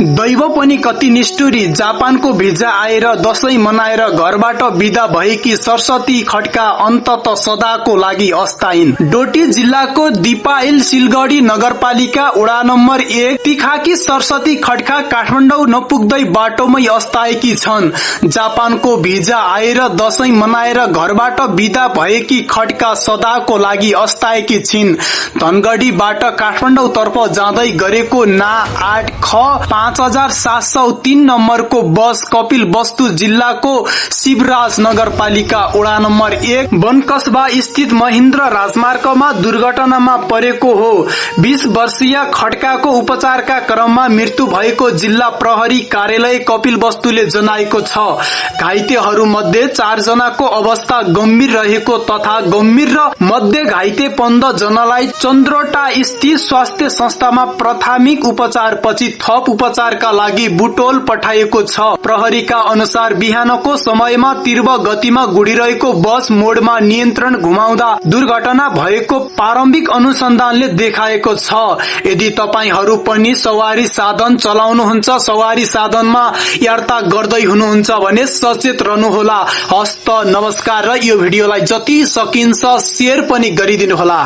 दैव पनि कति निष्ठुरी। जापानको भिजा आएर दशैं मनाएर घरबाट बिदा भएकी सरस्वती खड्का अन्तत सदाको लागि अस्ताइन्। डोटी जिल्लाको दिपाइल सिलगढी नगरपालिका वडा नम्बर 1 तिखाकी सरस्वती खड्का काठमाडौँ नपुग्दै बाटोमै अस्ताएकी छन्। जापानको भिजा आएर दशैं मनाएर घरबाट बिदा भएकी खड्का सदाको लागि अस्ताएकी छिन्। धनगढीबाट काठमाडौँ तर्फ जाँदै गरेको ना 8 ख 5703 नम्बरको बस कपिल वस्तु जिल्लाको शिवराज नगरपालिका वडा नम्बर 1 बनकसबा स्थित महेन्द्र राजमार्गमा दुर्घटनामा परेको हो। 20 वर्षीय खड्काको उपचारका क्रममा मृत्यु भएको जिल्ला प्रहरी कार्यालय कपिल वस्तुले जनाएको छ। घाइतेहरू मध्ये 4 जनाको अवस्था गम्भीर रहेको तथा गम्भीर र मध्ये घाइते 15 जनालाई चन्द्रोटा स्थित स्वास्थ्य संस्थामा प्राथमिक उपचार पछि थप उपचारका लागि बुटोल पठाइएको छ। प्रहरीका अनुसार बिहानको समयमा तीव्र गतिमा गुडिरहेको बस मोडमा नियन्त्रण गुमाउँदा दुर्घटना भएको प्रारम्भिक अनुसन्धानले देखाएको छ। यदि तपाईहरू पनि सवारी साधन चलाउनुहुन्छ, सवारी साधनमा यात्रा गर्दै हुनुहुन्छ भने सचेत रहनुहोला। हस्त नमस्कार र यो भिडियोलाई जति सकिन्छ शेयर पनि गरिदिनुहोला।